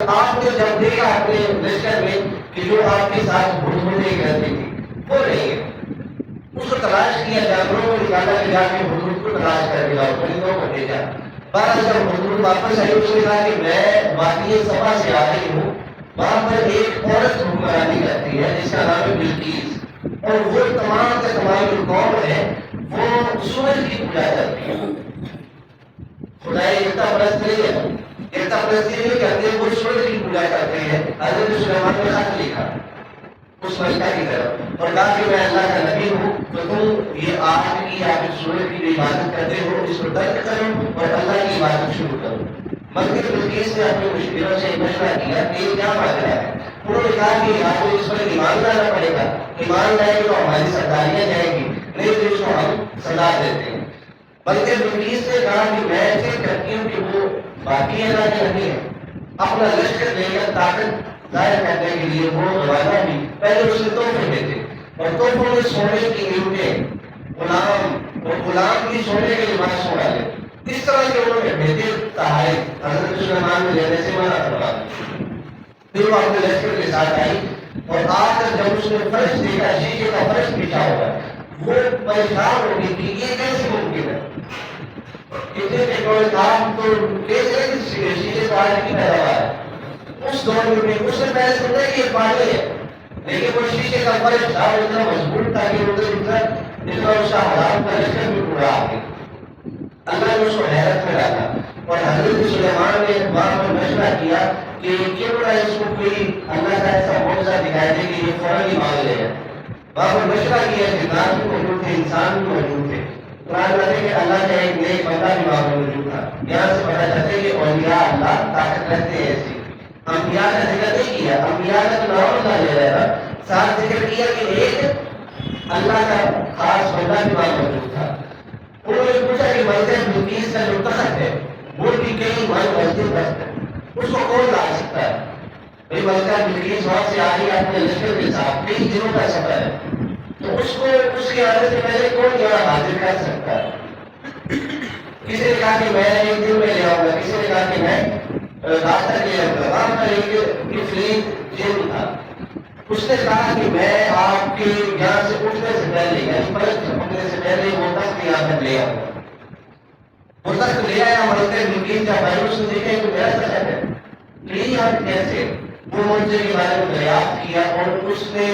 آپ نے جب دیکھا اپنے لشکر میں کہ جو آپ کے ساتھ ہدہد کرتی تھی وہ نہیں ہے، اس کو تلاش کیا، جانوروں کو نکالا کہ جا کے ہدہد کو تلاش کر کے لاؤ، پرندوں کو بھیجا۔ بارہ جب ہدہد واپس آئی اس نے کہا کہ میں وادی سبا سے آ رہی ہوں، وہاں پر ایک عورت حکمرانی کرتی ہے جس کا نام ہے بلقیس، اور وہ تمام کے تمام جو قوم ہے وہ سورج کی پوجا کرتی ہے۔ خدائی ایکتا پرست نہیں ہے، ایکتا پرستی نہیں کرتے، وہ سورج کی پوجا کرتے ہیں۔ حضرت سلیمان نے خط لکھا اس ملکہ کی طرف اور کہا کہ میں اللہ کا نبی ہوں، تو تم یہ آگ کی یا پھر سورج کی جو عبادت کرتے ہو اس کو ترک کرو اور اللہ کی عبادت شروع کرو۔ ملکہ بلقیس نے اپنی مشکلوں سے مشورہ کیا کہ یہ کیا ماجرا ہے۔ انہوں نے کہا کہ آپ کو اس پر ایمان لانا پڑے گا، ایمان لائے تو ہماری سرداریاں جائیں گی، نہیں تو اس کو ہم سزا دیتے ہیں۔ بلکہ بلقیس نے کہا کہ میں ایسے کرتی ہوں کہ وہ باقی اللہ کی نہیں ہے، اپنا لشکر لے کر طاقت ظاہر کرنے کے لیے وہ روانہ بھی پہلے اس نے تحفے دیتے اور تحفوں میں سونے کی اینٹیں، غلام اور غلام بھی سونے کے لباس چھوڑا لے، اس طرح کے انہوں نے بہتر تحائف حضرت سلیمان کو لینے سے منع کروا دیا۔ پھر وہ اپنے لشکر کے ساتھ آئی اور آ کر جب اس نے فرش دیکھا، شیشے کا فرش بچھا ہوا، وہ پریشان ہو گئی کہ یہ کیسے ممکن ہے، اتنے ٹیکنالوجی کام تو کیسے شیشے کا کی پیداوار ہے۔ اس دور میں اس نے پہلے سمجھا کہ یہ پانی ہے، لیکن وہ شیشے کا فرش تھا، اتنا مضبوط تھا کہ اتنا اس کا حرام کا لشکر بھی پورا آ گیا۔ اللہ نے اس کو حیرت میں ڈالا اور حضرت سلیمان نے وہاں پر مشورہ کیا کہ کیوں نہ اس کو کوئی اللہ کا ایسا معجزہ دکھائے دے کہ یہ فوراً ہی مانگ لے گا۔ وہاں پر مشورہ کیا کہ جنات بھی موجود تھے، انسان بھی موجود تھے۔ قرآن میں ہے کہ اللہ کا ایک نیک بندہ بھی وہاں پر موجود تھا۔ یہاں سے پتہ چلتا ہے کہ اولیاء اللہ طاقت رکھتے ہیں ایسی۔ انبیاء کا ذکر نہیں کیا، انبیاء کا تو نام اللہ لے رہا تھا، ساتھ ذکر کیا کہ ایک اللہ کا خاص بندہ بھی وہاں موجود تھا۔ انہوں نے پوچھا کہ ملکہ بلقیس کا جو تخت ہے وہ بھی کئی ماہ مسجد تخت ہے، اس کو کون لا سکتا ہے؟ بھائی ملکہ بلقیس وہاں سے آ رہی ہے اپنے لشکر کے ساتھ، کئی دنوں کا سفر ہے، تو اس کو اس کے آنے سے پہلے کون یہاں حاضر کر سکتا ہے؟ کسی نے کہا کہ میں ایک دن میں لے آؤں گا، کسی نے کہا کہ میں راستہ لے آؤں گا۔ وہاں پر ایک افریت جن تھا، اس نے کہا کہ میں آپ کے یہاں سے اٹھنے سے پہلے یعنی پلک جھپکنے سے پہلے وہ تخت یہاں پر لے آؤں گا۔ وہ تخت لے آیا ملکہ بلقیس جب آئی، اس نے دیکھا کہ میرا تخت ہے، لیکن آپ کیسے؟ وہ معجزے کے بارے میں دریافت کیا اور اس نے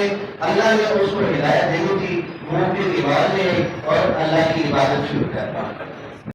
اللہ نے اس کو ہدایت دینی تھی، وہ بھی ایمان لے اور اللہ کی عبادت شروع کرتا۔